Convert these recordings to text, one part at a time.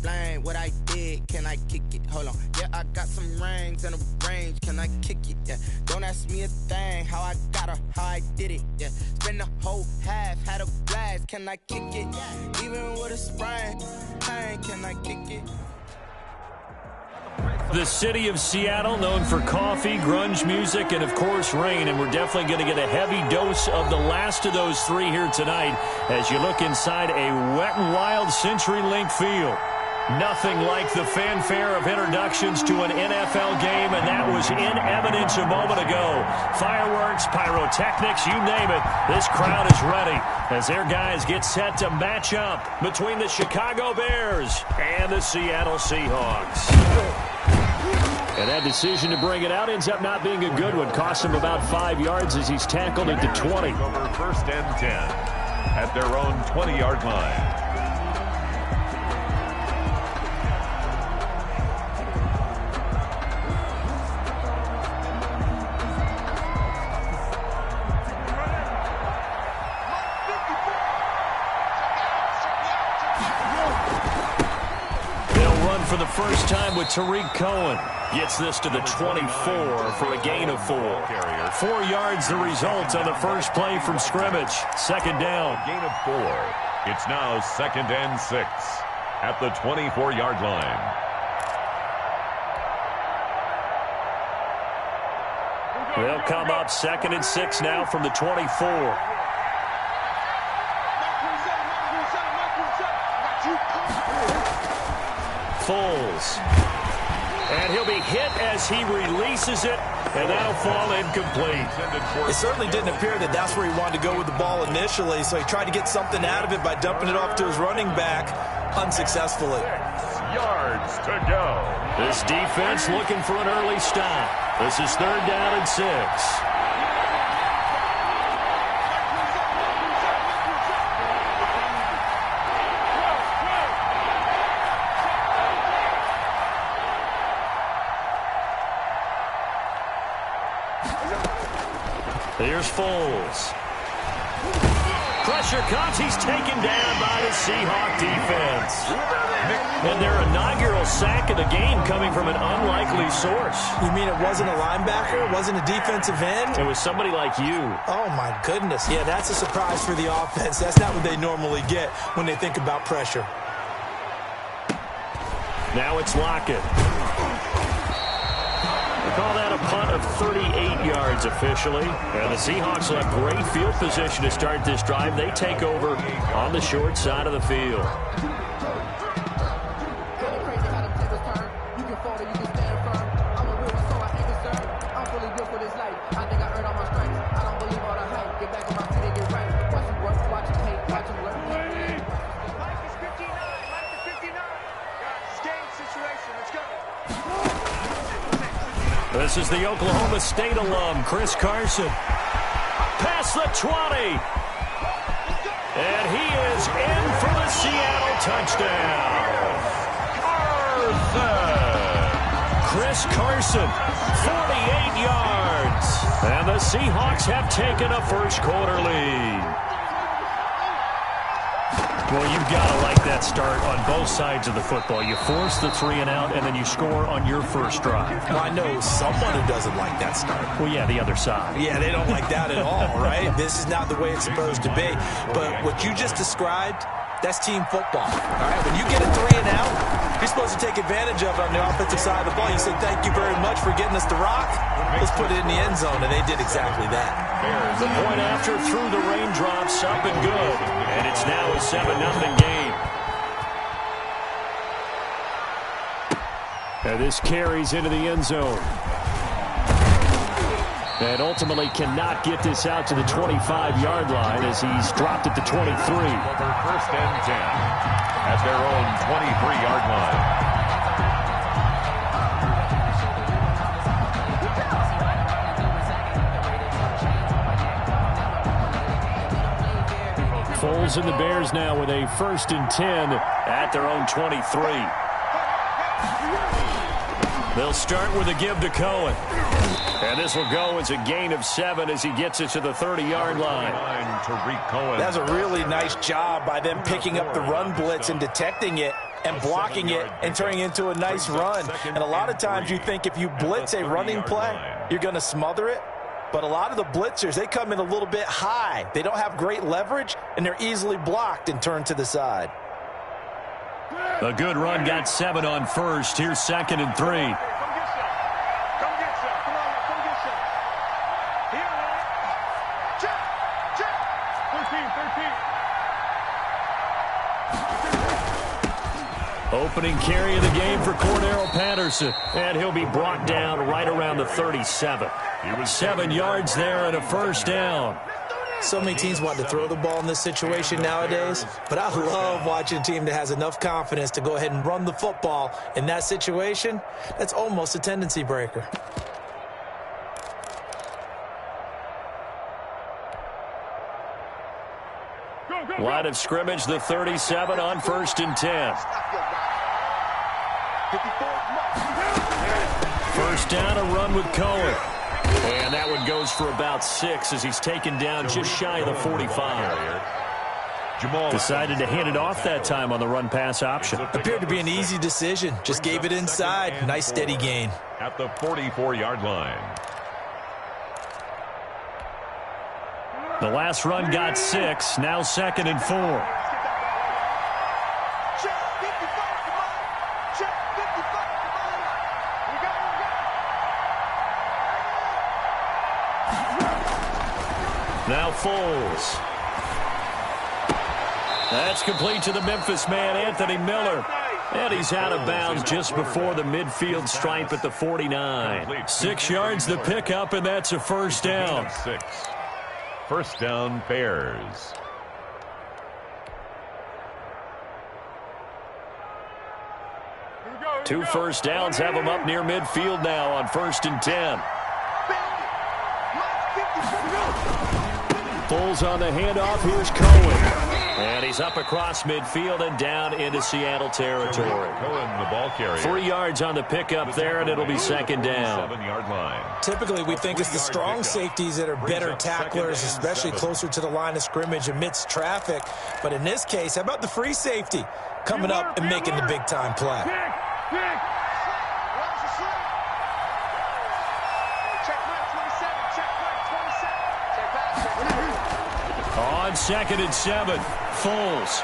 explain what I did. Can I kick it? Hold on. Yeah, I got some rings and a range. Can I kick it? Yeah. Don't ask me a thing. How I got her, how I did it. Yeah. Spend the whole half, had a blast. Can I kick it? Even with a sprain, pain, can I kick it? The city of Seattle, known for coffee, grunge music, and, of course, rain. And we're definitely going to get a heavy dose of the last of those three here tonight as you look inside a Wet n Wild CenturyLink field. Nothing like the fanfare of introductions to an NFL game, and that was in evidence a moment ago. Fireworks, pyrotechnics, you name it. This crowd is ready as their guys get set to match up between the Chicago Bears and the Seattle Seahawks. And that decision to bring it out ends up not being a good one. Cost him about 5 yards as he's tackled at the 20. Over 1st and 10 at their own 20-yard line. For the first time with Tariq Cohen. Gets this to the 24 for a gain of 4. 4 yards the result on the first play from scrimmage. Second down. Gain of 4. It's now 2nd and 6 at the 24-yard line. They'll come up 2nd and 6 now from the 24. Foles. And he'll be hit as he releases it, and that'll fall incomplete. It certainly didn't appear that that's where he wanted to go with the ball initially, so he tried to get something out of it by dumping it off to his running back unsuccessfully. 6 yards to go. This defense looking for an early stop. This is 3rd down and 6. Here's Foles. Pressure comes. He's taken down by the Seahawk defense. And their inaugural sack of the game coming from an unlikely source. You mean it wasn't a linebacker? It wasn't a defensive end? It was somebody like you. Oh, my goodness. Yeah, that's a surprise for the offense. That's not what they normally get when they think about pressure. Now it's Lockett. Call that a punt of 38 yards officially. And the Seahawks will have great field position to start this drive. They take over on the short side of the field. This is the Oklahoma State alum, Chris Carson. Past the 20. And he is in for the Seattle touchdown. Chris Carson, 48 yards. And the Seahawks have taken a first quarter lead. Well, you've got to like that start on both sides of the football. You force the 3 and out, and then you score on your first drive. Well, I know someone who doesn't like that start. Well, yeah, the other side. Yeah, they don't like that at all, right? This is not the way it's supposed to be. But what you just described, that's team football. All right, when you get a 3 and out, you're supposed to take advantage of it on the offensive side of the ball. You say, thank you very much for getting us the rock. Let's put it in the end zone, and they did exactly that. The point after through the raindrops, up and good. And it's now a 7-0 game. And this carries into the end zone. And ultimately cannot get this out to the 25-yard line as he's dropped at the 23. Over 1st and 10 at their own 23-yard line. Foles and the Bears now with a 1st and 10 at their own 23. They'll start with a give to Cohen. And this will go as a gain of 7 as he gets it to the 30-yard line. That's a really nice job by them picking up the run blitz and detecting it and blocking it and turning it into a nice run. And a lot of times you think if you blitz a running play, you're going to smother it. But a lot of the blitzers, they come in a little bit high. They don't have great leverage, and they're easily blocked and turned to the side. A good run got 7 on first. Here's 2nd and 3. Opening carry of the game for Cordero Patterson. And he'll be brought down right around the 37. 7 yards there and a first down. So many teams want to throw the ball in this situation nowadays, but I love watching a team that has enough confidence to go ahead and run the football. In that situation, that's almost a tendency breaker. Line of scrimmage, the 37 on 1st and 10. First down, a run with Cohen. And that one goes for about 6 as he's taken down just shy of the 45. Decided to hand it off that time on the run-pass option. Appeared to be an easy decision. Just gave it inside. Nice steady gain. At the 44-yard line. The last run got 6. Now 2nd and 4. Now Foles. That's complete to the Memphis man, Anthony Miller. And he's out of bounds just before the midfield stripe at the 49. 6 yards the pickup, and that's a first down. 6. First down, Bears. Two first downs have them up near midfield now on 1st and 10. Foles on the handoff. Here's Cohen. And he's up across midfield and down into Seattle territory. Cohen, the ball carrier. 3 yards on the pickup there, and it'll be 2nd down. 7-yard line. Typically, we think it's the strong safeties that are better tacklers, especially closer to the line of scrimmage amidst traffic. But in this case, how about the free safety coming up and making the big-time play? On 2nd and 7, Foles.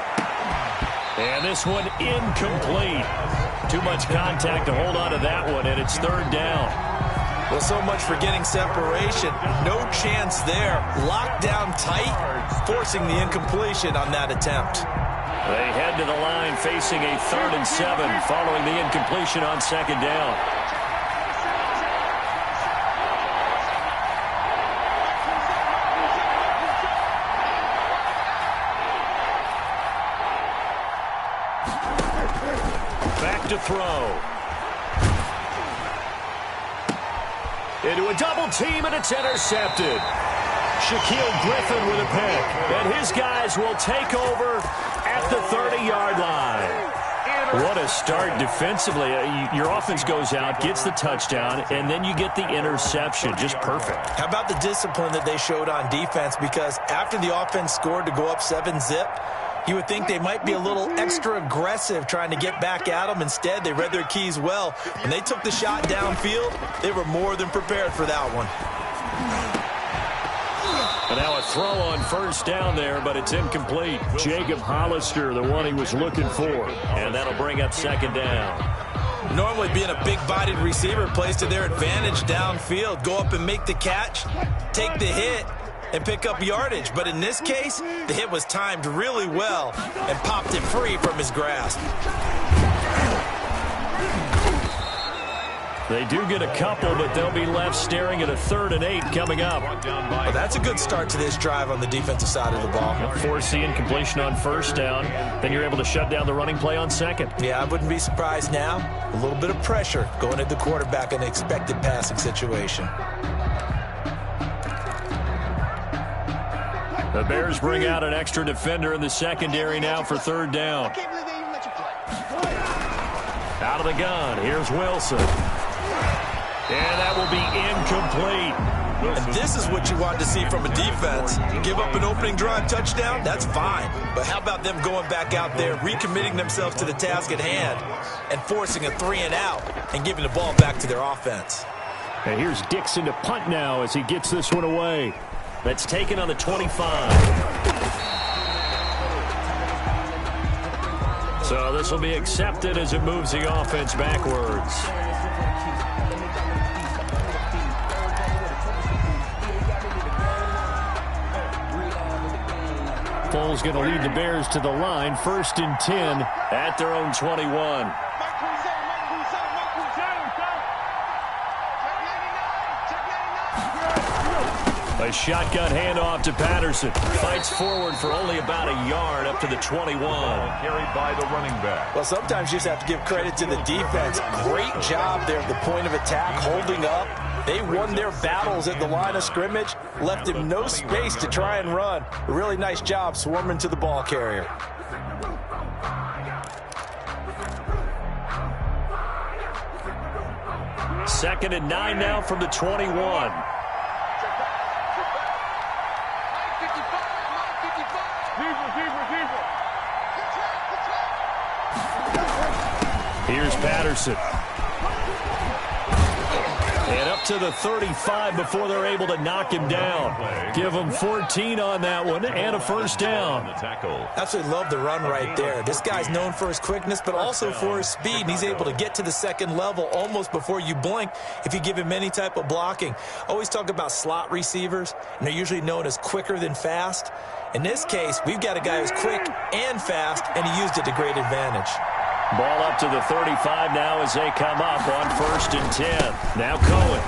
And this one incomplete. Too much contact to hold on to that one, and it's 3rd down. Well, so much for getting separation. No chance there. Locked down tight, forcing the incompletion on that attempt. They head to the line facing a 3rd and 7 following the incompletion on 2nd down. Back to throw. Into a double team, and it's intercepted. Shaquille Griffin with a pick. And his guys will take over at the 30-yard line. What a start defensively. Your offense goes out, gets the touchdown, and then you get the interception. Just perfect. How about the discipline that they showed on defense? Because after the offense scored to go up 7-zip, you would think they might be a little extra aggressive trying to get back at them. Instead, they read their keys well. When they took the shot downfield, they were more than prepared for that one. And now a throw on 1st down there, but it's incomplete. Jacob Hollister, the one he was looking for. And that'll bring up 2nd down. Normally being a big-bodied receiver plays to their advantage downfield. Go up and make the catch, take the hit, and pick up yardage. But in this case, the hit was timed really well and popped it free from his grasp. They do get a couple, but they'll be left staring at a 3rd and 8 coming up. Well, that's a good start to this drive on the defensive side of the ball. Force the incompletion on 1st down. Then you're able to shut down the running play on 2nd. Yeah, I wouldn't be surprised now. A little bit of pressure going at the quarterback in an expected passing situation. The Bears bring out an extra defender in the secondary now for 3rd down. Out of the gun, here's Wilson. And that will be incomplete. And this is what you wanted to see from a defense. Give up an opening drive touchdown, that's fine. But how about them going back out there, recommitting themselves to the task at hand, and forcing a 3-and-out and giving the ball back to their offense. And here's Dixon to punt now as he gets this one away. That's taken on the 25. So this will be accepted as it moves the offense backwards. Foles going to lead the Bears to the line. 1st and 10 at their own 21. A shotgun handoff to Patterson. Fights forward for only about a yard up to the 21. Carried by the running back. Well, sometimes you just have to give credit to the defense. Great job there at the point of attack, holding up. They won their battles at the line of scrimmage, left him no space to try and run. A really nice job swarming to the ball carrier. Second and 9 now from the 21. Here's Patterson. And up to the 35 before they're able to knock him down. Give him 14 on that one and a first down. Absolutely love the run right there. This guy's known for his quickness, but also for his speed. And he's able to get to the second level almost before you blink if you give him any type of blocking. Always talk about slot receivers, and they're usually known as quicker than fast. In this case, we've got a guy who's quick and fast, and he used it to great advantage. Ball up to the 35 now as they come up on 1st and 10. Now Cohen.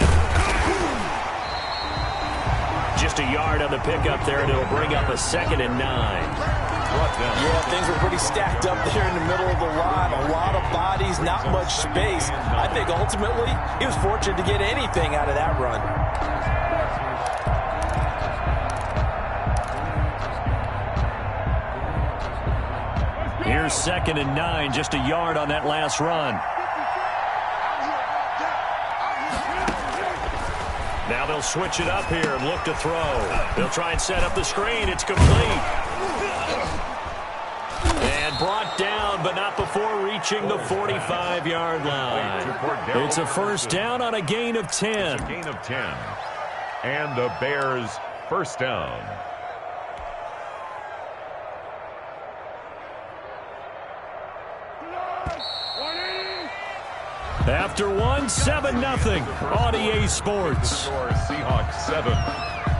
Just a yard on the pickup there, and it'll bring up a 2nd and 9. Yeah, things were pretty stacked up there in the middle of the line. A lot of bodies, not much space. I think ultimately he was fortunate to get anything out of that run. Here's 2nd and 9, just a yard on that last run. Now they'll switch it up here and look to throw. They'll try and set up the screen. It's complete. And brought down, but not before reaching the 45-yard line. It's a first down on a gain of 10. Gain of 10. And the Bears first down. After 1, 7-0 on EA Sports. Seahawks 7,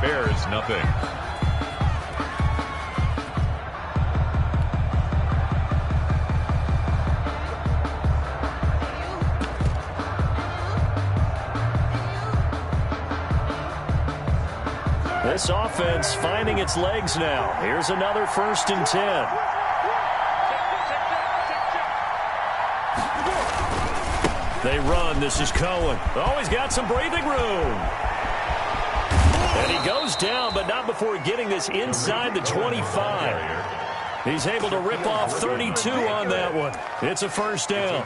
Bears nothing. This offense finding its legs now. Here's another 1st and 10. They run. This is Cohen. Oh, he's got some breathing room. And he goes down, but not before getting this inside the 25. He's able to rip off 32 on that one. It's a first down.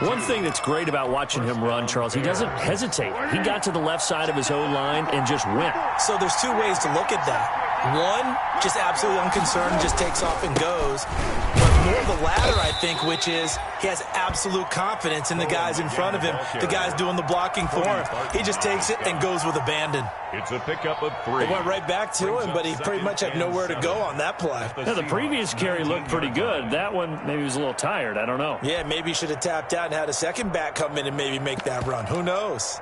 One thing that's great about watching him run, Charles, he doesn't hesitate. He got to the left side of his O-line and just went. So there's two ways to look at that. One, just absolutely unconcerned, just takes off and goes. But more the latter, I think, which is he has absolute confidence in the guys in front of him, the guys doing the blocking for him. He just takes it and goes with abandon. It's a pickup of 3. It went right back to him, but he pretty much had nowhere to go on that play. Now, the previous carry looked pretty good. That one, maybe he was a little tired. I don't know. Yeah, maybe he should have tapped out and had a second back come in and maybe make that run. Who knows?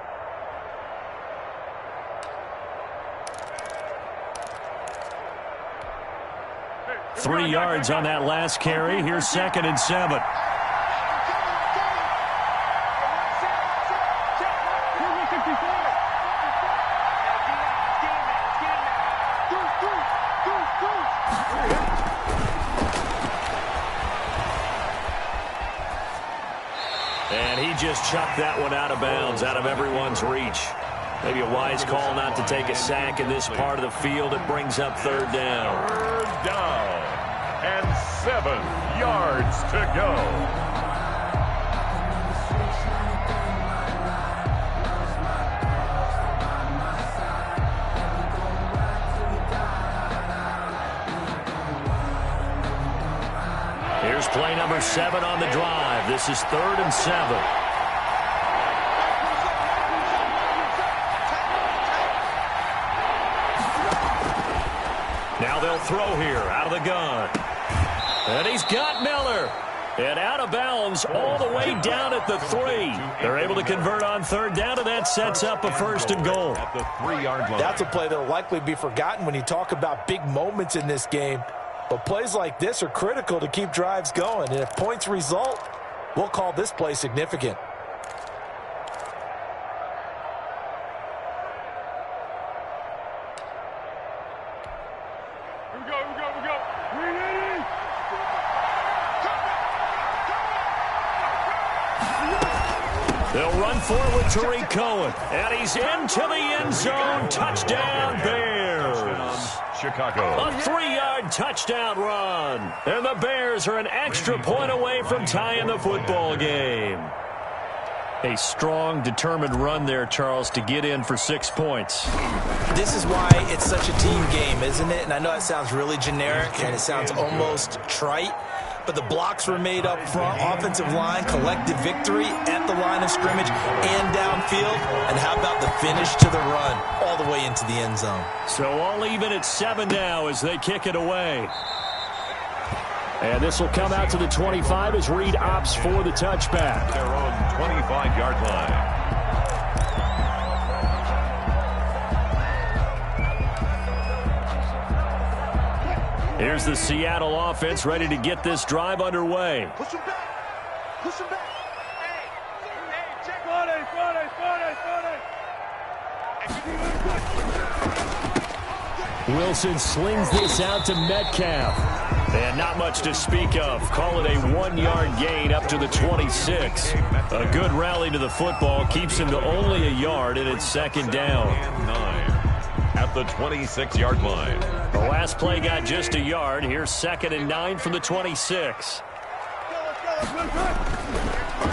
Three yards on that last carry. Here's 2nd and 7. And he just chucked that one out of bounds, out of everyone's reach. Maybe a wise call not to take a sack in this part of the field. It brings up 3rd down. 3rd down and 7 yards to go. Here's play number 7 on the drive. This is 3rd and 7. Now they'll throw here out of the gun. And he's got Miller. And out of bounds all the way down at the 3. They're able to convert on 3rd down, and that sets up a 1st and goal. At the 3-yard line. That's a play that will likely be forgotten when you talk about big moments in this game. But plays like this are critical to keep drives going. And if points result, we'll call this play significant. They'll run forward to Tariq Cohen. And he's into the end zone. Touchdown, Bears. Chicago. A 3-yard touchdown run. And the Bears are an extra point away from tying the football game. A strong, determined run there, Charles, to get in for 6 points. This is why it's such a team game, isn't it? And I know it sounds really generic and it sounds almost trite, but the blocks were made up front, offensive line, collective victory at the line of scrimmage and downfield. And how about the finish to the run all the way into the end zone? So all even at 7 now as they kick it away. And this will come out to the 25 as Reed opts for the touchback. Their own 25-yard line. Here's the Seattle offense ready to get this drive underway. Push him back. Push him back. Hey, check. Wilson slings this out to Metcalf. And not much to speak of. Call it a 1-yard gain up to the 26. A good rally to the football keeps him to only a yard, and it's 2nd down. And 9 at the 26-yard line. The last play got just a yard. Here's 2nd and 9 from the 26.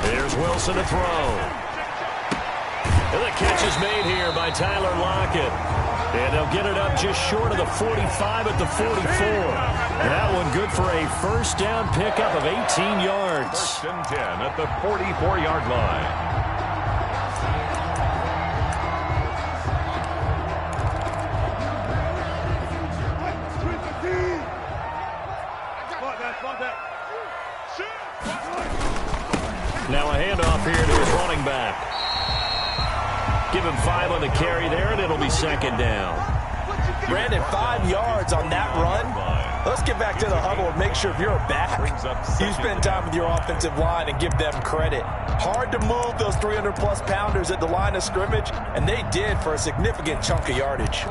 Here's Wilson to throw. And the catch is made here by Tyler Lockett. And they'll get it up just short of the 45 at the 44. That one good for a 1st down pickup of 18 yards. 1st and 10 at the 44-yard line. Now a handoff here to his running back. Give him 5 on the carry there, and it'll be 2nd down. Brandon, 5 yards on that run. Let's get back to the huddle and make sure if you're a back, you spend time with your offensive line and give them credit. Hard to move those 300-plus pounders at the line of scrimmage, and they did for a significant chunk of yardage.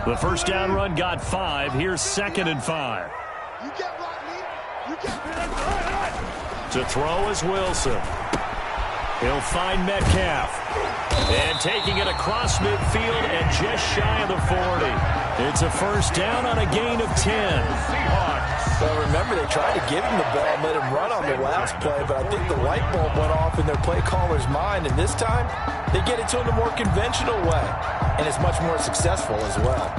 The 1st down run got 5. Here's 2nd and 5. To throw is Wilson. He'll find Metcalf. And taking it across midfield and just shy of the 40. It's a 1st down on a gain of 10. Well, remember, they tried to give him the ball and let him run on the last play, but I think the light bulb went off in their play caller's mind, and this time they get it to him the more conventional way, and it's much more successful as well.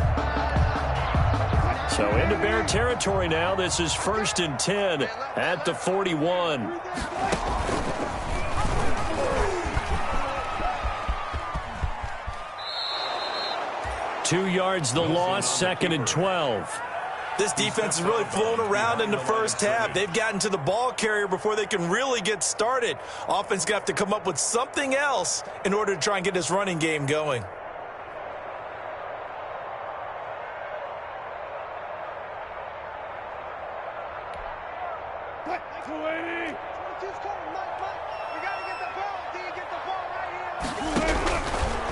So into Bear territory now. This is 1st and 10 at the 41. Two yards the loss, 2nd and 12. This defense has really flown around in the first half. They've gotten to the ball carrier before they can really get started. Offense going to have to come up with something else in order to try and get this running game going.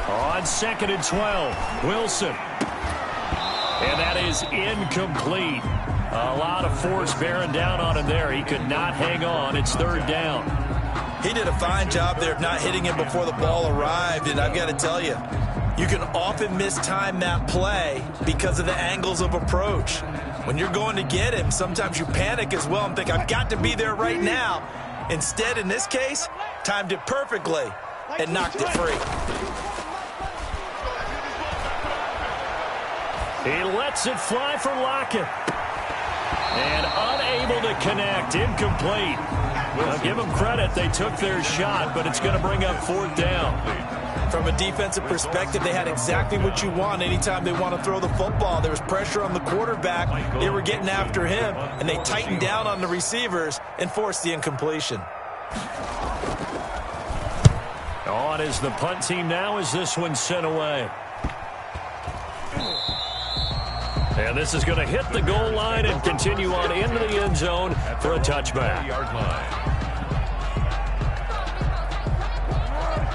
On 2nd and 12, Wilson. And that is incomplete. A lot of force bearing down on him there. He could not hang on. It's 3rd down. He did a fine job there of not hitting him before the ball arrived, and I've got to tell you, you can often mistime that play because of the angles of approach. When you're going to get him, sometimes you panic as well and think, I've got to be there right now. Instead, in this case, timed it perfectly and knocked it free. He lets it fly for Lockett. And unable to connect. Incomplete. Well, give them credit. They took their shot, but it's going to bring up 4th down. From a defensive perspective, they had exactly what you want anytime they want to throw the football. There was pressure on the quarterback. They were getting after him, and they tightened down on the receivers and forced the incompletion. On is the punt team now as this one's sent away. And this is going to hit the goal line and continue on into the end zone for a touchback.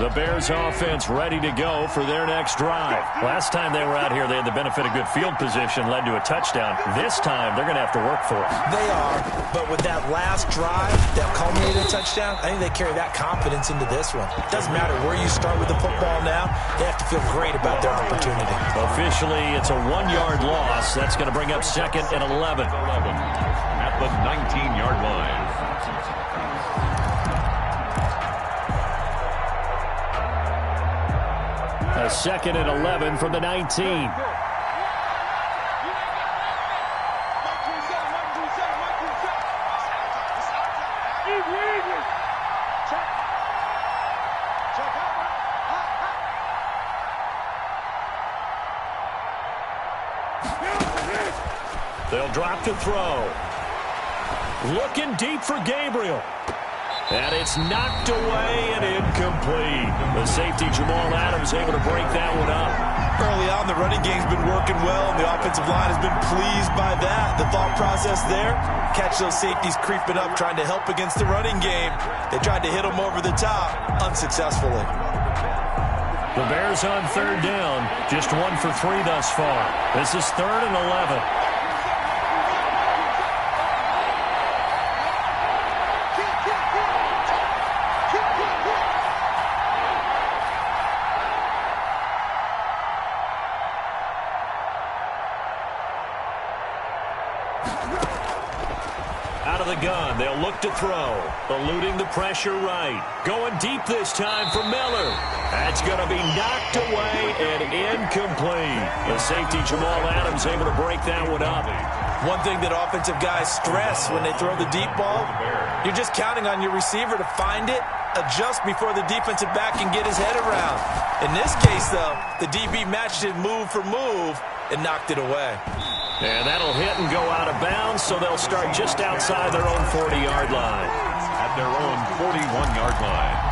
The Bears offense ready to go for their next drive. Last time they were out here, they had the benefit of good field position, led to a touchdown. This time, they're going to have to work for it. They are, but with that last drive that culminated touchdown, I think they carry that confidence into this one. It doesn't matter where you start with the football now. They have to feel great about their opportunity. Officially, it's a 1-yard loss. That's going to bring up 2nd and 11. At the 19-yard line. A 2nd and 11 from the 19. They'll drop to throw. Looking deep for Gabriel. And it's knocked away and incomplete. The safety, Jamal Adams, able to break that one up. Early on, the running game's been working well, and the offensive line has been pleased by that. The thought process there, catch those safeties creeping up, trying to help against the running game. They tried to hit them over the top, unsuccessfully. The Bears on 3rd down, just 1 for 3 thus far. This is 3rd and 11. Out of the gun, they'll look to throw. Eluding the pressure right. Going deep this time for Miller. That's going to be knocked away and incomplete. The safety, Jamal Adams, able to break that one up. One thing that offensive guys stress when they throw the deep ball, you're just counting on your receiver to find it, adjust before the defensive back can get his head around. In this case, though, the DB matched it move for move and knocked it away. And that'll hit and go out of bounds, so they'll start just outside their own 40-yard line. At their own 41-yard line.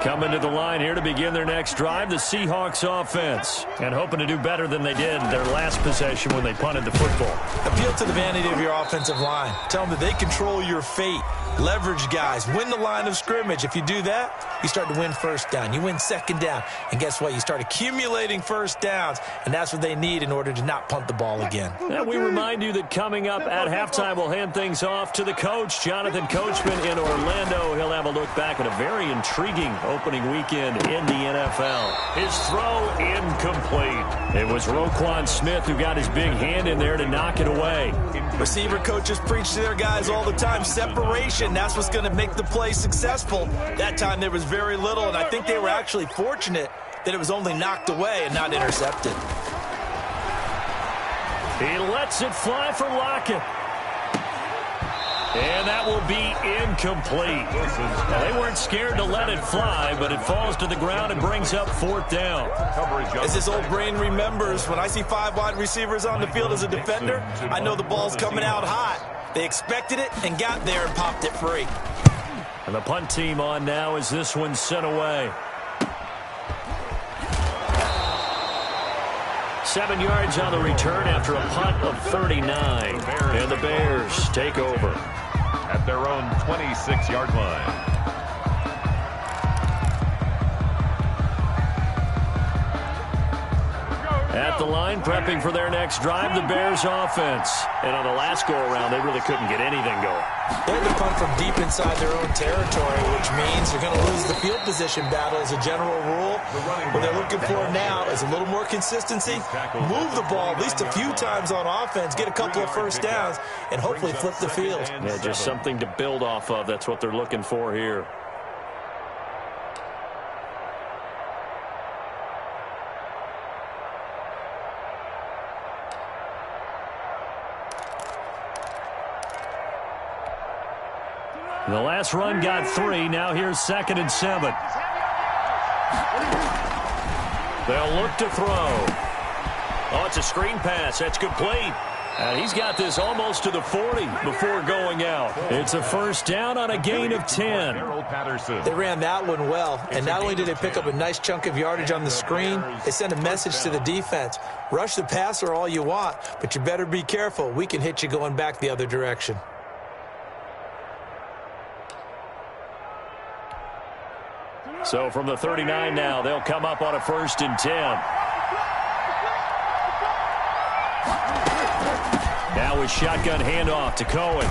Coming to the line here to begin their next drive, the Seahawks offense. And hoping to do better than they did their last possession when they punted the football. Appeal to the vanity of your offensive line. Tell them that they control your fate. Leverage guys. Win the line of scrimmage. If you do that, you start to win 1st down. You win 2nd down. And guess what? You start accumulating 1st downs. And that's what they need in order to not punt the ball again. And we remind you that coming up at halftime, we'll hand things off to the coach, Jonathan Coachman in Orlando. He'll have a look back at a very intriguing opening weekend in the NFL. His throw incomplete. It was Roquan Smith who got his big hand in there to knock it away. Receiver coaches preach to their guys all the time. Separation, that's what's going to make the play successful. That time there was very little, and I think they were actually fortunate that it was only knocked away and not intercepted. He lets it fly for Lockett. And that will be incomplete. Now, they weren't scared to let it fly, but it falls to the ground and brings up 4th down. As this old brain remembers, when I see 5 wide receivers on the field as a defender, I know the ball's coming out hot. They expected it and got there and popped it free. And the punt team on now as this one's sent away. 7 yards on the return after a punt of 39. And the Bears take over. At their own 26-yard line. At the line, prepping for their next drive, the Bears offense. And on the last go-around, they really couldn't get anything going. They had to punt from deep inside their own territory, which means they're going to lose the field position battle as a general rule. What they're looking for now is a little more consistency, move the ball at least a few times on offense, get a couple of 1st downs, and hopefully flip the field. Yeah, just something to build off of. That's what they're looking for here. The last run got 3. Now here's 2nd and 7. They'll look to throw. Oh, it's a screen pass. That's complete. And he's got this almost to the 40 before going out. It's a first down on a gain of 10. They ran that one well, and not only did they pick up a nice chunk of yardage on the screen, they sent a message to the defense. Rush the passer all you want, but you better be careful. We can hit you going back the other direction. So from the 39 now, they'll come up on a 1st and 10. Now with shotgun handoff to Cohen.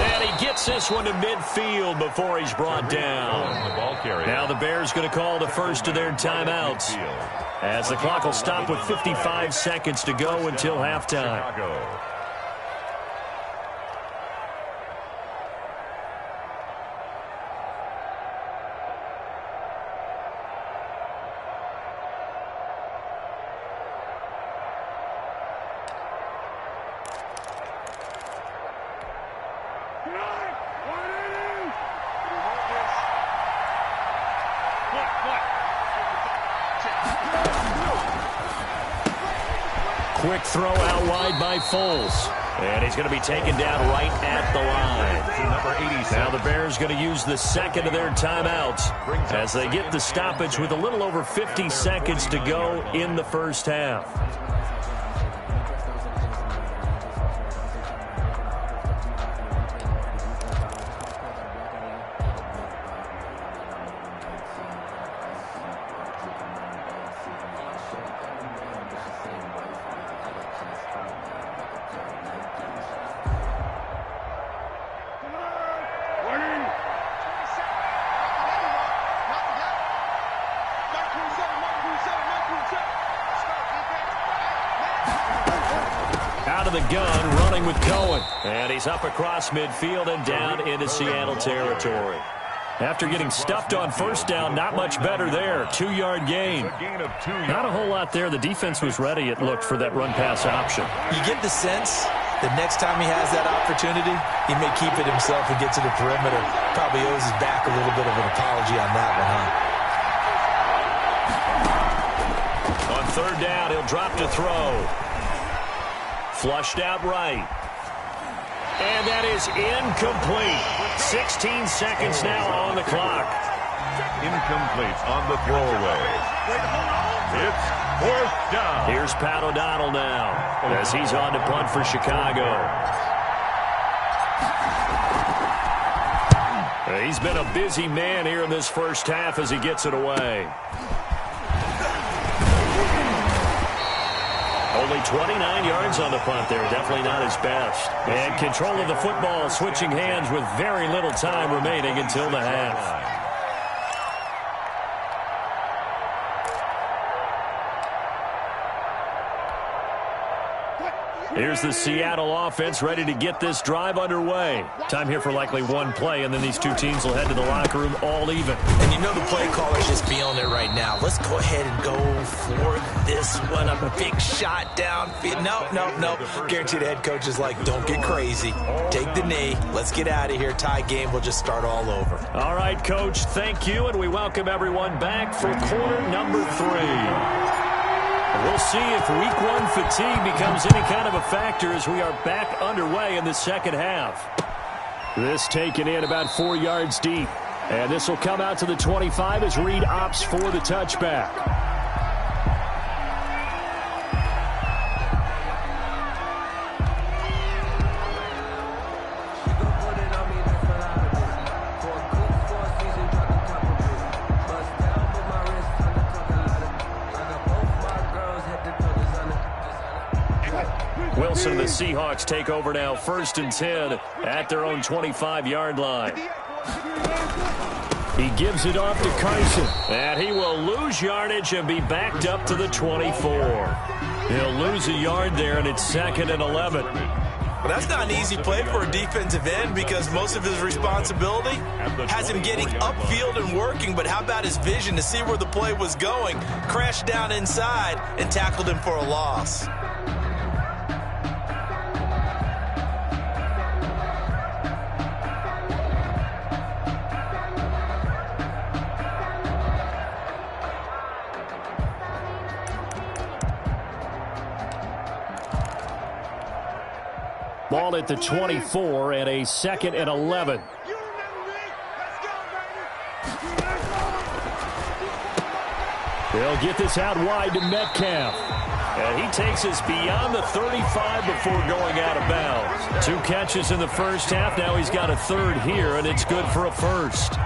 And he gets this one to midfield before he's brought down. Now the Bears going to call the first of their timeouts, as the clock will stop with 55 seconds to go until halftime. Quick throw out wide by Foles. And he's going to be taken down right at the line. Now the Bears going to use the second of their timeouts as they get the stoppage with a little over 50 seconds to go in the first half. Out of the gun, running with Cohen. And he's up across midfield and down into Seattle territory. After getting stuffed on first down, not much better there. 2-yard gain. Not a whole lot there. The defense was ready, it looked, for that run-pass option. You get the sense that next time he has that opportunity, he may keep it himself and get to the perimeter. Probably owes his back a little bit of an apology on that one, huh? On 3rd down, he'll drop to throw. Flushed out right. And that is incomplete. 16 seconds now on the clock. Incomplete on the throwaway. It's 4th down. Here's Pat O'Donnell now as he's on to punt for Chicago. He's been a busy man here in this first half as he gets it away. Only 29 yards on the punt there. Definitely not his best. And control of the football switching hands with very little time remaining until the half. Here's the Seattle offense ready to get this drive underway. Time here for likely one play, and then these two teams will head to the locker room all even. And you know the play caller's just feeling it right now. Let's go ahead and go for this one. A big shot downfield. No. Guarantee the head coach is like, don't get crazy. Take the knee. Let's get out of here. Tie game. We'll just start all over. All right, Coach, thank you, and we welcome everyone back for quarter number 3. We'll see if week 1 fatigue becomes any kind of a factor as we are back underway in the second half. This taken in about 4 yards deep. And this will come out to the 25 as Reed opts for the touchback. Wilson and the Seahawks take over now, 1st and 10 at their own 25-yard line. He gives it off to Carson, and he will lose yardage and be backed up to the 24. He'll lose a yard there, and it's 2nd and 11. Well, that's not an easy play for a defensive end because most of his responsibility has him getting upfield and working, but how about his vision to see where the play was going, crashed down inside, and tackled him for a loss. Ball at the 24 and a 2nd and 11. You remember me? Let's go, baby. They'll get this out wide to Metcalf. And he takes us beyond the 35 before going out of bounds. 2 catches in the first half. Now he's got a 3rd here, and it's good for a 1st.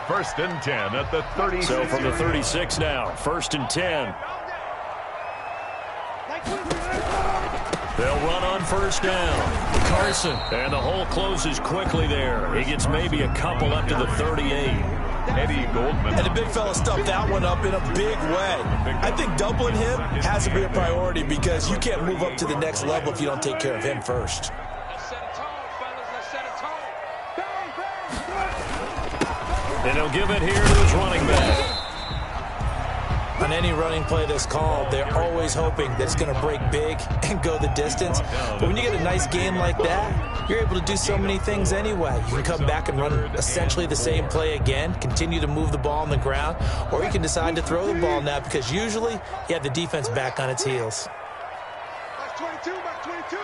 1st and 10 at the 36. So from the 36 now, 1st and 10. They'll run on 1st down. Carson. And the hole closes quickly there. He gets maybe a couple up to the 38. Eddie Goldman. And the big fella stuffed that one up in a big way. I think doubling him has to be a priority because you can't move up to the next level if you don't take care of him first. Let's set a tone, fellas. Let's set a tone. Bang, bang. And he'll give it here to his running back. On any running play that's called, they're always hoping that it's going to break big and go the distance. But when you get a nice game like that, you're able to do so many things anyway. You can come back and run essentially the same play again, continue to move the ball on the ground, or you can decide to throw the ball now because usually you have the defense back on its heels. Back 22, back 22.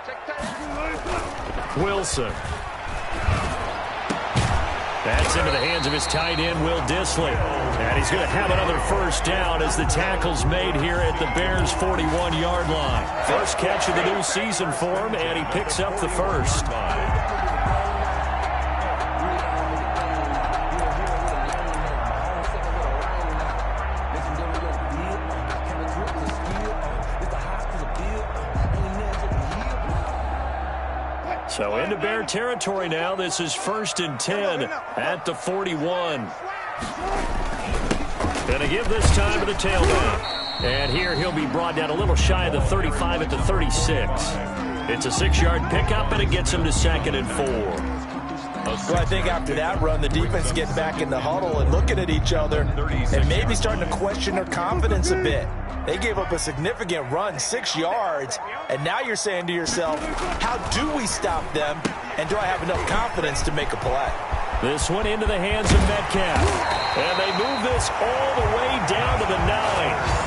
Take that. Wilson. That's into the hands of his tight end, Will Dissly. And he's going to have another 1st down as the tackle's made here at the Bears' 41-yard line. First catch of the new season for him, and he picks up the 1st. So into Bear territory now. This is 1st and 10 at the 41. Gonna give this time to the tailback. And here he'll be brought down a little shy of the 35 at the 36. It's a 6-yard pickup, and it gets him to 2nd and 4. Well, I think after that run, the defense gets back in the huddle and looking at each other and maybe starting to question their confidence a bit. They gave up a significant run, 6 yards, and now you're saying to yourself, how do we stop them, and do I have enough confidence to make a play? This one into the hands of Metcalf. And they move this all the way down to the 9.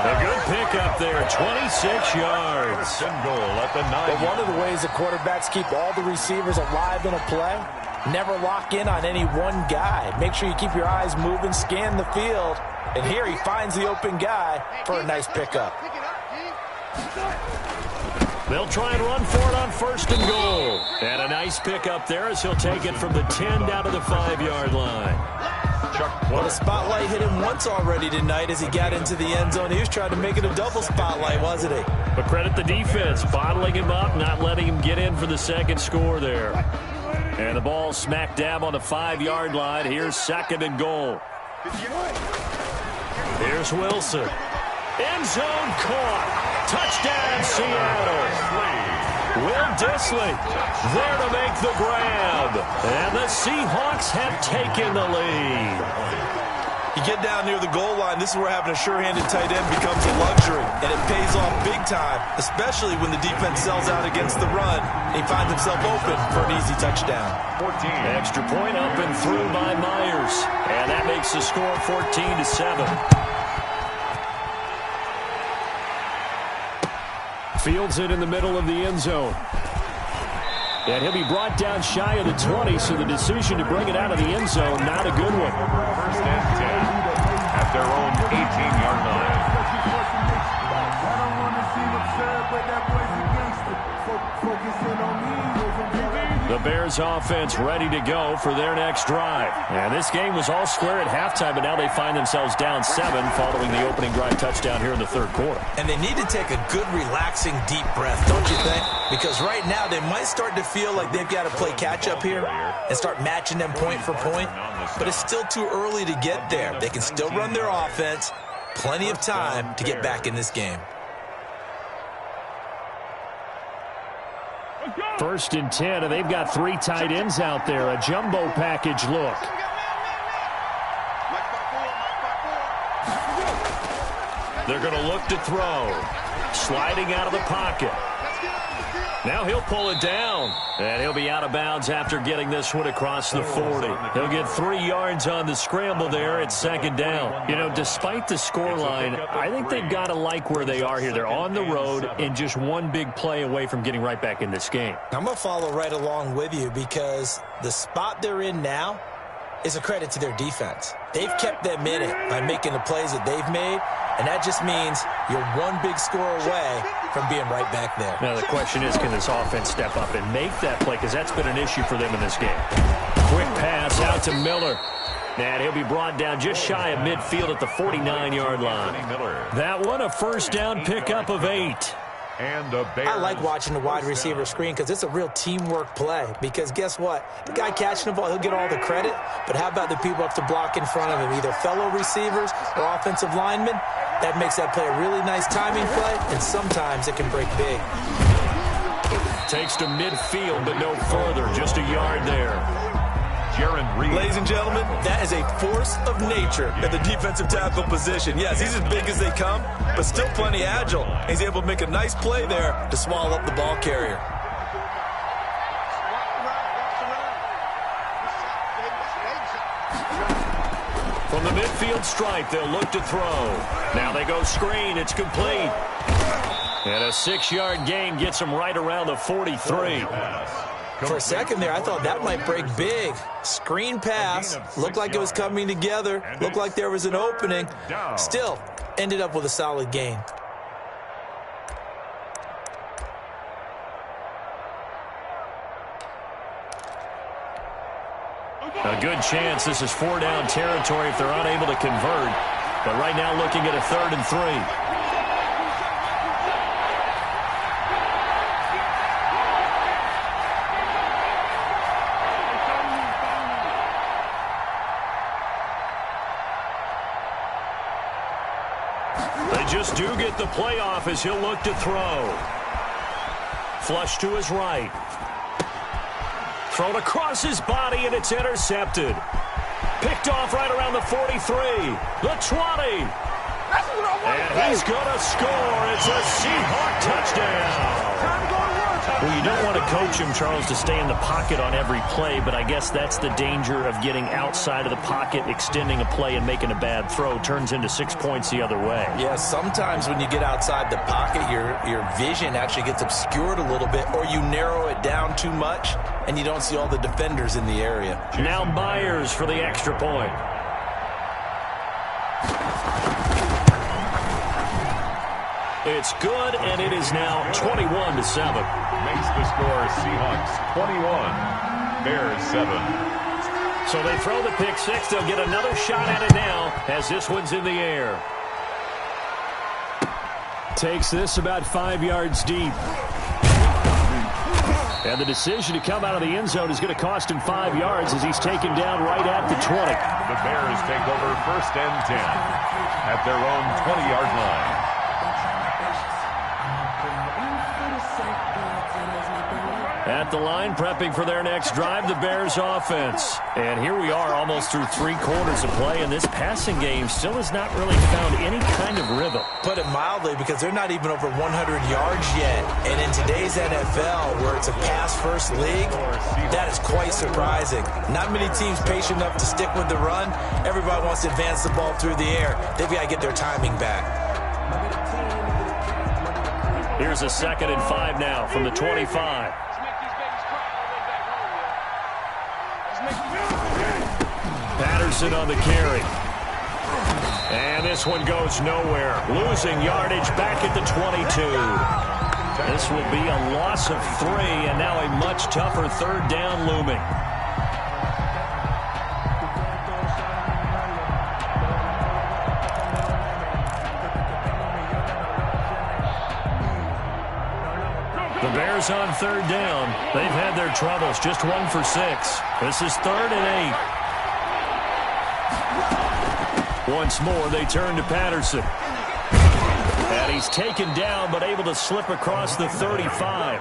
A good pickup there, 26 yards. Goal at the 9. But one of the ways the quarterbacks keep all the receivers alive in a play, never lock in on any one guy. Make sure you keep your eyes moving, scan the field, and here he finds the open guy for a nice pickup. They'll try and run for it on 1st and goal. And a nice pickup there as he'll take it from the 10 down to the 5-yard line. Well, the spotlight hit him once already tonight as he got into the end zone. He was trying to make it a double spotlight, wasn't he? But credit the defense, bottling him up, not letting him get in for the 2nd score there. And the ball smack dab on the 5-yard line. Here's 2nd and goal. Here's Wilson. End zone caught. Touchdown, Seattle. Will Dissly there to make the grab. And the Seahawks have taken the lead. You get down near the goal line, this is where having a sure-handed tight end becomes a luxury. And it pays off big time, especially when the defense sells out against the run. And he finds himself open for an easy touchdown. 14. Extra point up and through by Myers. And that makes the score 14-7. Fields it in the middle of the end zone. And he'll be brought down shy of the 20, so the decision to bring it out of the end zone, not a good one. 1st and 10 at their own 18-yard line. I don't want to seem absurd, but that boy's a gangster. Focusing on me. The Bears offense ready to go for their next drive. And this game was all square at halftime, but now they find themselves down 7 following the opening drive touchdown here in the 3rd quarter. And they need to take a good, relaxing, deep breath, don't you think? Because right now they might start to feel like they've got to play catch-up here and start matching them point for point. But it's still too early to get there. They can still run their offense. Plenty of time to get back in this game. 1st and 10, and they've got 3 tight ends out there. A jumbo package look. They're going to look to throw. Sliding out of the pocket. Now he'll pull it down, and he'll be out of bounds after getting this one across the 40. He'll get 3 yards on the scramble there at 2nd down. You know, despite the scoreline, I think they've got to like where they are here. They're on the road and just one big play away from getting right back in this game. I'm going to follow right along with you because the spot they're in now is a credit to their defense. They've kept them in it by making the plays that they've made, and that just means you're one big score away from being right back there. Now the question is, can this offense step up and make that play? Because that's been an issue for them in this game. Quick pass out to Miller. And he'll be brought down just shy of midfield at the 49-yard line. That one, a 1st down pickup of 8. And the Bears. I like watching the wide receiver screen because it's a real teamwork play. Because guess what? The guy catching the ball, he'll get all the credit. But how about the people up to block in front of him, either fellow receivers or offensive linemen? That makes that play a really nice timing play, and sometimes it can break big. Takes to midfield, but no further. Just a yard there. Ladies and gentlemen, that is a force of nature at the defensive tackle position. Yes, he's as big as they come, but still plenty agile. He's able to make a nice play there to swallow up the ball carrier. From the midfield stripe, they'll look to throw. Now they go screen. It's complete. And a 6-yard gain gets him right around the 43. For a second there, I thought that might break big. Screen pass. Looked like it was coming together. Looked like there was an opening. Still, ended up with a solid gain. A good chance this is 4-down territory if they're unable to convert. But right now looking at a 3rd and 3. Just do get the play off as he'll look to throw. Flush to his right. Thrown across his body, and it's intercepted. Picked off right around the 43. The 20. And he's going to score. It's a Seahawk touchdown. Well, you don't want to coach him, Charles, to stay in the pocket on every play, but I guess that's the danger of getting outside of the pocket, extending a play, and making a bad throw. Turns into 6 points the other way. Yeah, sometimes when you get outside the pocket, your vision actually gets obscured a little bit, or you narrow it down too much, and you don't see all the defenders in the area. Now Myers for the extra point. It's good, and it is now 21-7. Makes the score Seahawks 21, Bears 7. So they throw the pick six. They'll get another shot at it now as this one's in the air. Takes this about 5 yards deep. And the decision to come out of the end zone is going to cost him 5 yards as he's taken down right at the 20. The Bears take over 1st and 10 at their own 20-yard line. At the line, prepping for their next drive, the Bears offense. And here we are almost through 3 quarters of play, and this passing game still has not really found any kind of rhythm. Put it mildly, because they're not even over 100 yards yet. And in today's NFL, where it's a pass-first league, that is quite surprising. Not many teams patient enough to stick with the run. Everybody wants to advance the ball through the air. They've got to get their timing back. Here's a 2nd and 5 now from the 25. Patterson on the carry. And this one goes nowhere. Losing yardage back at the 22. This will be a loss of 3, and now a much tougher 3rd down looming. The Bears on 3rd down. They've had their troubles. Just 1 for 6. This is 3rd and 8. Once more, they turn to Patterson. And he's taken down, but able to slip across the 35.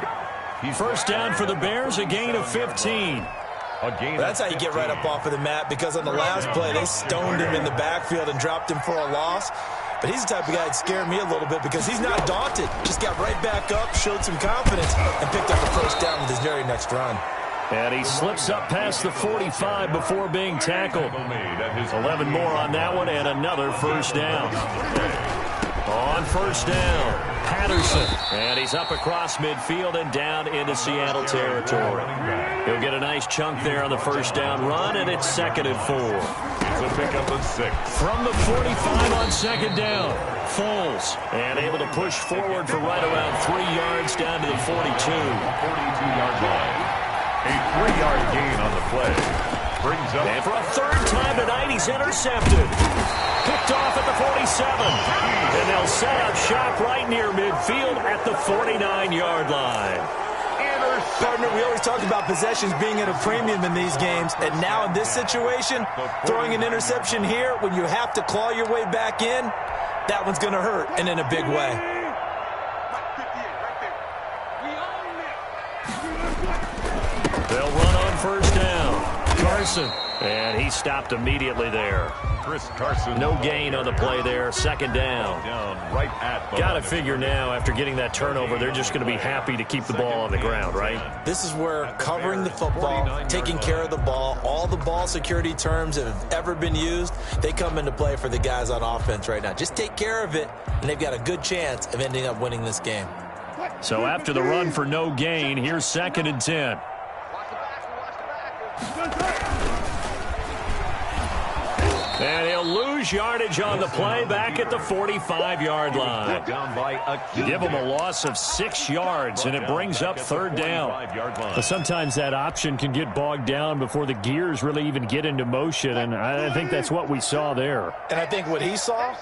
1st down for the Bears, a gain of 15. That's how you get right up off of the mat, because on the last play, they stoned him in the backfield and dropped him for a loss. but he's the type of guy that scared me a little bit because he's not daunted. Just got right back up, showed some confidence, and picked up a first down with his very next run. And he slips up past the 45 before being tackled. 11 more on that one and another first down. On first down, Patterson. And he's up across midfield and down into Seattle territory. He'll get a nice chunk there on the first down run, and it's 2nd and 4. It's a pickup of 6. From the 45 on 2nd down, Foles. And able to push forward for right around 3 yards down to the 42. 42-yard line. A 3-yard gain on the play. Brings up. And for a 3rd time tonight, he's intercepted. Picked off at the 47. And they'll set up shop right near midfield at the 49-yard line. Partner, we always talk about possessions being at a premium in these games, and now in this situation, throwing an interception here when you have to claw your way back in, that one's going to hurt, and in a big way. They'll run on first down. Carson. And he stopped immediately there. Chris Carson. No gain on the play there. 2nd down. Right at the Got to figure now, after getting that turnover, they're just going to be happy to keep the ball on the ground, right? This is where covering the football, taking care of the ball, all the ball security terms that have ever been used, they come into play for the guys on offense right now. Just take care of it, and they've got a good chance of ending up winning this game. So after the run for no gain, here's 2nd and 10. And he'll lose yardage on the play back at the 45-yard line. Give him a loss of 6 yards, and it brings up 3rd down. Sometimes that option can get bogged down before the gears really even get into motion, and I think that's what we saw there. And I think what he saw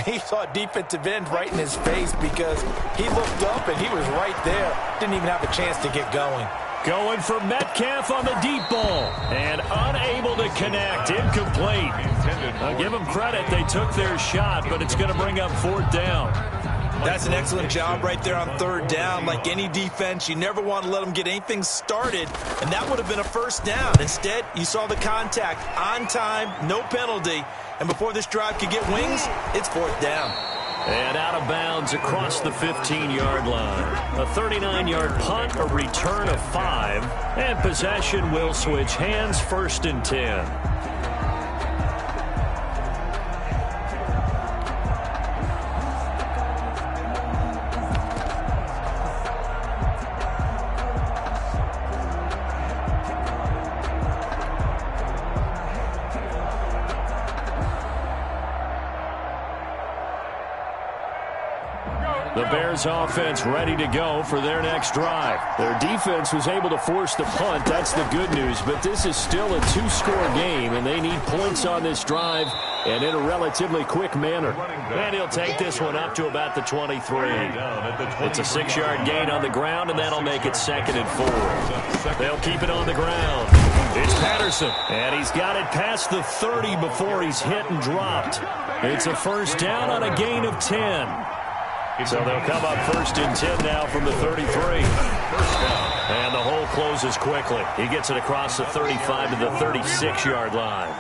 a defensive end right in his face because he looked up and he was right there. Didn't even have a chance to get going. Going for Metcalf on the deep ball. And unable to connect. Incomplete. I'll give them credit. They took their shot, but it's going to bring up 4th down. That's an excellent job right there on 3rd down. Like any defense, you never want to let them get anything started, and that would have been a first down. Instead, you saw the contact on time, no penalty, and before this drive could get wings, it's 4th down. And out of bounds across the 15-yard line. A 39-yard punt, a return of 5, and possession will switch hands. 1st and 10. The Bears offense ready to go for their next drive. Their defense was able to force the punt. That's the good news. But this is still a 2-score game, and they need points on this drive and in a relatively quick manner. And he'll take this one up to about the 23. It's a 6-yard gain on the ground, and that'll make it 2nd and 4. They'll keep it on the ground. It's Patterson, and he's got it past the 30 before he's hit and dropped. It's a first down on a gain of 10. So they'll come up 1st and 10 now from the 33. And the hole closes quickly. He gets it across the 35 to the 36-yard line.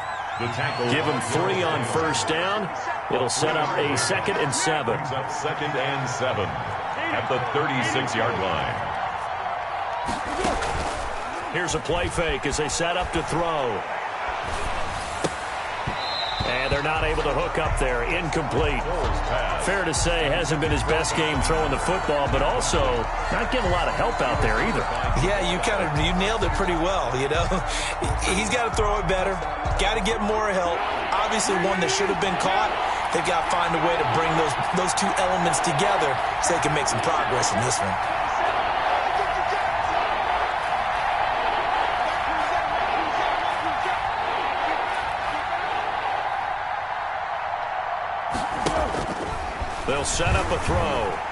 Give him 3 on first down. It'll set up a 2nd and 7. 2nd and 7 at the 36-yard line. Here's a play fake as they set up to throw. And they're not able to hook up there. Incomplete. Fair to say, hasn't been his best game throwing the football, but also not getting a lot of help out there either. Yeah, you nailed it pretty well, you know. He's got to throw it better. Got to get more help. Obviously one that should have been caught. They've got to find a way to bring those two elements together so they can make some progress in this one. They'll set up a throw.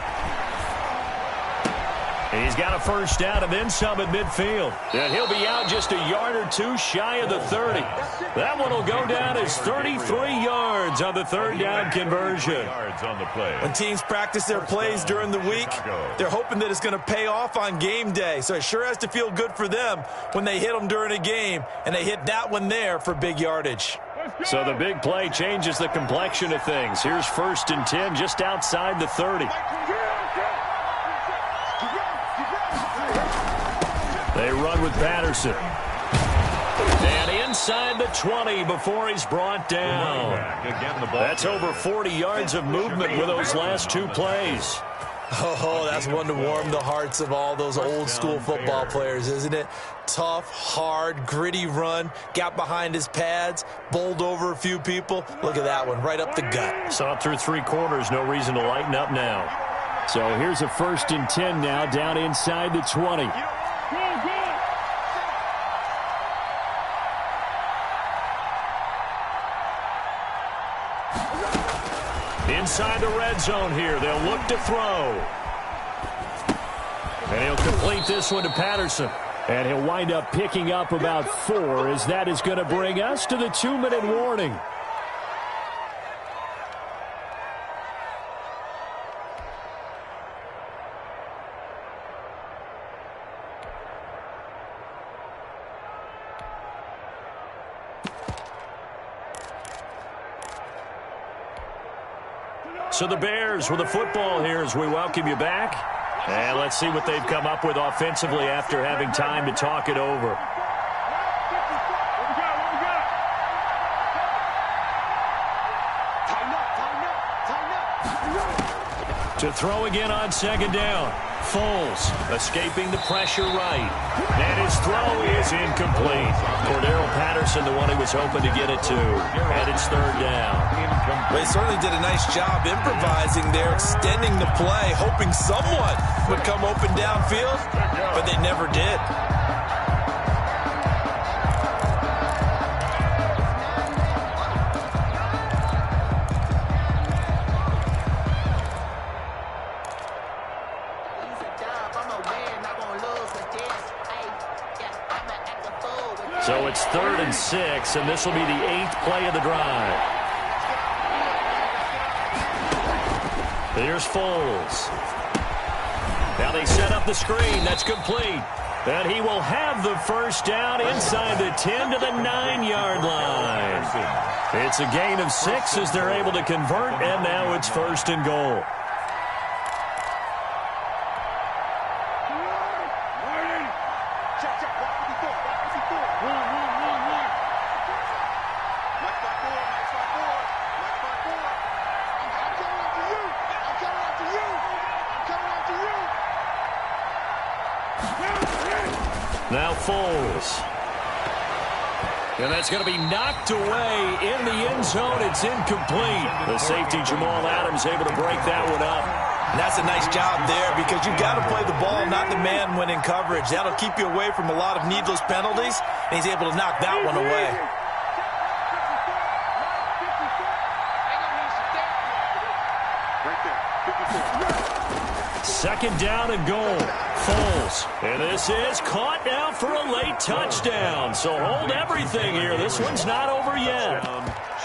He's got a first down and then some at midfield. And he'll be out just a yard or two shy of the 30. That one will go down as 33 yards on the 3rd down conversion. When teams practice their plays during the week, they're hoping that it's going to pay off on game day. So it sure has to feel good for them when they hit them during a game, and they hit that one there for big yardage. So the big play changes the complexion of things. Here's 1st and 10 just outside the 30. They run with Patterson. And inside the 20 before he's brought down. That's over 40 yards of movement with those last 2 plays. Oh, that's one to warm the hearts of all those old-school football players, isn't it? Tough, hard, gritty run, got behind his pads, bowled over a few people. Look at that one, right up the gut. Saw it through 3 quarters, no reason to lighten up now. So here's a 1st and 10 now, down inside the 20. Inside the red zone here. They'll look to throw. And he'll complete this one to Patterson. And he'll wind up picking up about 4 as that is going to bring us to the 2-minute warning. So the Bears with the football here as we welcome you back. And let's see what they've come up with offensively after having time to talk it over. To throw again on 2nd down. Foles escaping the pressure right. And his throw is incomplete. Cordero Patterson, the one he was hoping to get it to. And it's 3rd down. They certainly did a nice job improvising there, extending the play, hoping someone would come open downfield, but they never did. So it's 3rd and 6, and this will be the 8th play of the drive. Here's Foles. Now they set up the screen. That's complete. And he will have the 1st down inside the 10 to the 9-yard line. It's a gain of 6 as they're able to convert, and now it's 1st and goal. Now Foles. And that's going to be knocked away in the end zone. It's incomplete. The safety, Jamal Adams, able to break that one up. And that's a nice job there because you've got to play the ball, not the man when in coverage. That'll keep you away from a lot of needless penalties, and he's able to knock that one away. Second down and goal. Foles. And this is caught now for a late touchdown. So hold everything here. This one's not over yet.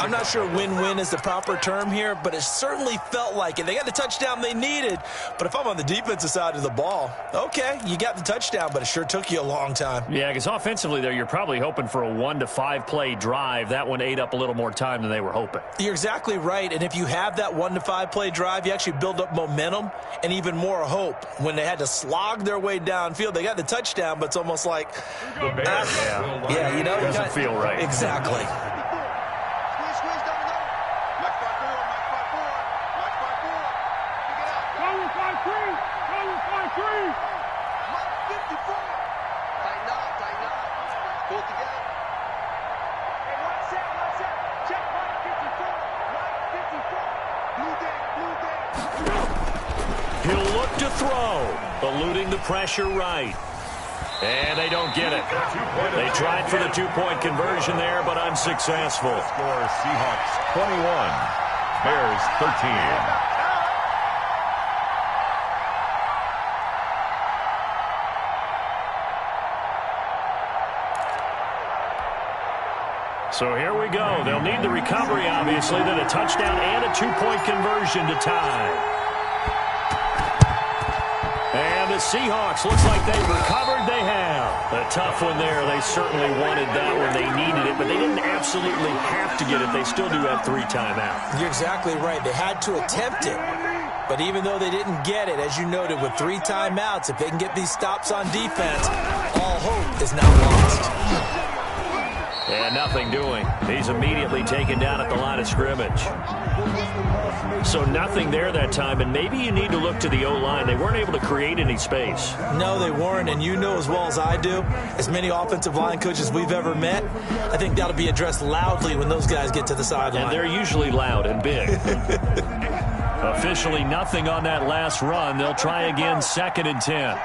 I'm not sure win-win is the proper term here, but it certainly felt like it. They got the touchdown they needed, but if I'm on the defensive side of the ball, okay, you got the touchdown, but it sure took you a long time. Yeah, because offensively there, you're probably hoping for a 1 to 5 play drive. That one ate up a little more time than they were hoping. You're exactly right, and if you have that 1 to 5 play drive, you actually build up momentum and even more hope. When they had to slog their way downfield, they got the touchdown, but it's almost like, yeah, you know, it doesn't feel right. Exactly. He'll look to throw, eluding the pressure right. And they don't get it. They tried for the 2-point conversion there, but unsuccessful. Score Seahawks 21, Bears 13. So here we go. They'll need the recovery, obviously, then a touchdown and a 2-point conversion to tie. And the Seahawks, looks like they've recovered. They have. A tough one there. They certainly wanted that one. They needed it, but they didn't absolutely absolutely have to get it, they still do have 3 timeouts. You're exactly right. They had to attempt it. But even though they didn't get it, as you noted, with 3 timeouts, if they can get these stops on defense, all hope is now lost. And nothing doing. He's immediately taken down at the line of scrimmage. So nothing there that time, and maybe you need to look to the O-line. They weren't able to create any space. No, they weren't, and you know as well as I do, as many offensive line coaches we've ever met, I think that'll be addressed loudly when those guys get to the sideline. And they're usually loud and big. Officially nothing on that last run. They'll try again, 2nd and 10.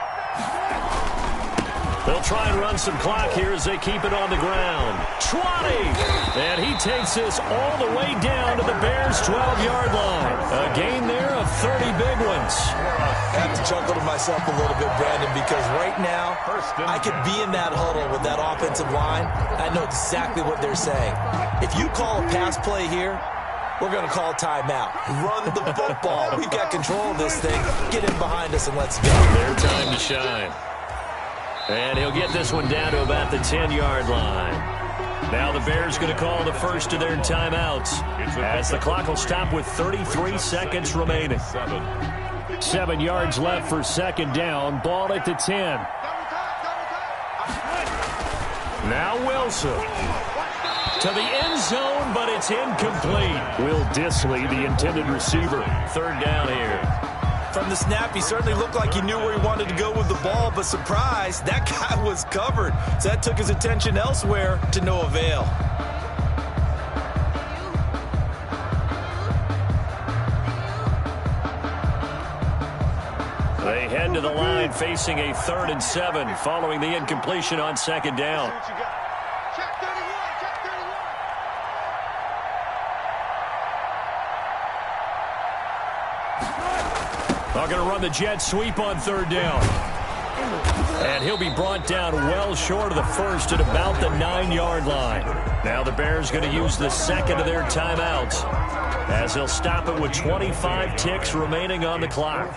They'll try and run some clock here as they keep it on the ground. Trotty! And he takes this all the way down to the Bears' 12-yard line. A gain there of 30 big ones. I have to chuckle to myself a little bit, Brandon, because right now I could be in that huddle with that offensive line. I know exactly what they're saying. If you call a pass play here, we're going to call timeout. Run the football. We've got control of this thing. Get in behind us and let's go. Their time to shine. And he'll get this one down to about the 10-yard line. Now the Bears going to call the first of their timeouts as the clock will stop with 33 seconds remaining. 7 yards left for 2nd down. Ball at the 10. Now Wilson. To the end zone, but it's incomplete. Will Dissly, the intended receiver. 3rd down here. From the snap, he certainly looked like he knew where he wanted to go with the ball, but surprise, that guy was covered. So that took his attention elsewhere to no avail. They head to the line facing a 3rd and 7 following the incompletion on 2nd down. They're going to run the jet sweep on 3rd down. And he'll be brought down well short of the first at about the 9-yard line. Now the Bears going to use the 2nd of their timeouts as they'll stop it with 25 ticks remaining on the clock.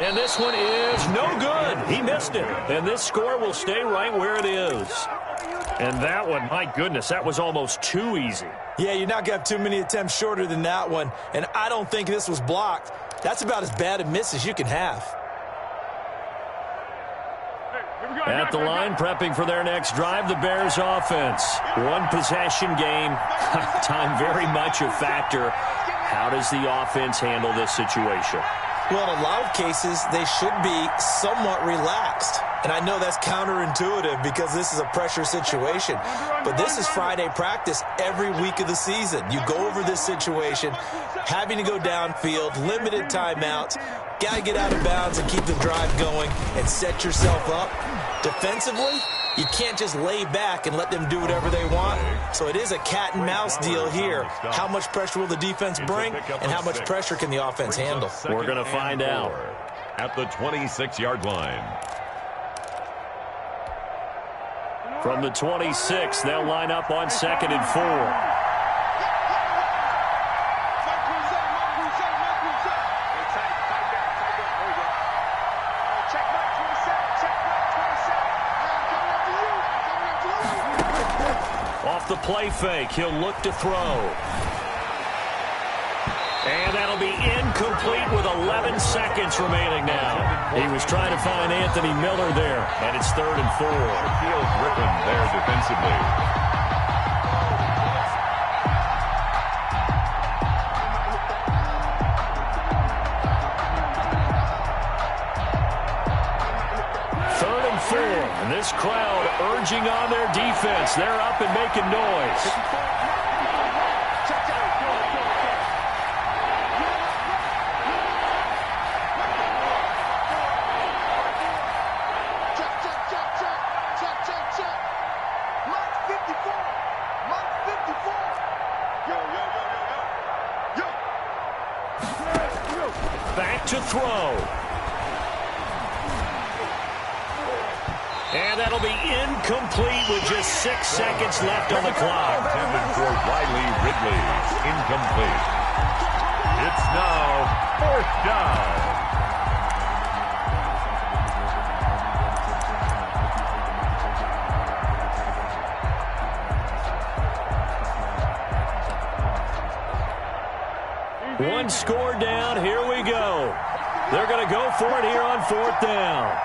And this one is no good. He missed it. And this score will stay right where it is. And that one, my goodness, that was almost too easy. Yeah, you're not going to have too many attempts shorter than that one. And I don't think this was blocked. That's about as bad a miss as you can have. At the line, prepping for their next drive, the Bears offense. 1 possession game. Time very much a factor. How does the offense handle this situation? Well, in a lot of cases, they should be somewhat relaxed. And I know that's counterintuitive because this is a pressure situation. But this is Friday practice every week of the season. You go over this situation, having to go downfield, limited timeouts, got to get out of bounds and keep the drive going and set yourself up. Defensively, you can't just lay back and let them do whatever they want. So it is a cat and mouse deal here. How much pressure will the defense bring and how much pressure can the offense handle? We're going to find out. At the 26-yard line. From the 26, they'll line up on 2nd and 4. Off the play fake, he'll look to throw. And that'll be incomplete with 11 seconds remaining now. He was trying to find Anthony Miller there, and it's 3rd and 4. Field Griffin there defensively. Third and 4, and this crowd urging on their defense. They're up and making noise. Back to throw. And that'll be incomplete with just 6 seconds left on the clock. Intended for Riley Ridley. Incomplete. It's now 4th down. One score down. Here we go. They're going to go for it here on 4th down.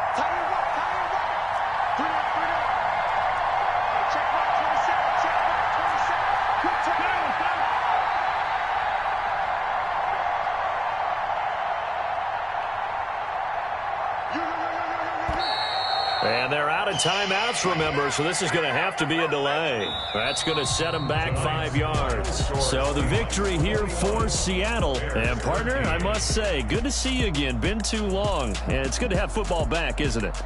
And they're out of timeouts, remember, so this is going to have to be a delay. That's going to set them back 5 yards. So the victory here for Seattle. And, partner, I must say, good to see you again. Been too long. And it's good to have football back, isn't it?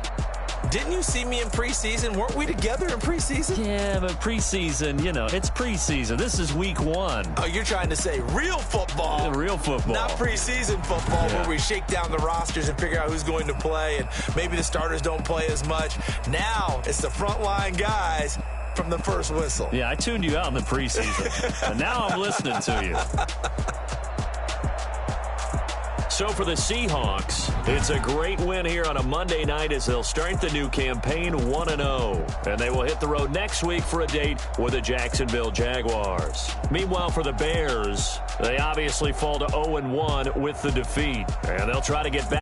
Didn't you see me in preseason? Weren't we together in preseason? Yeah, but preseason, you know, it's preseason. This is week 1. Oh, you're trying to say real football. Real football. Not preseason football where we shake down the rosters and figure out who's going to play, and maybe the starters don't play as much. Now it's the frontline guys from the first whistle. Yeah, I tuned you out in the preseason, and now I'm listening to you. So for the Seahawks, it's a great win here on a Monday night as they'll start the new campaign 1-0. And they will hit the road next week for a date with the Jacksonville Jaguars. Meanwhile, for the Bears, they obviously fall to 0-1 with the defeat. And they'll try to get back.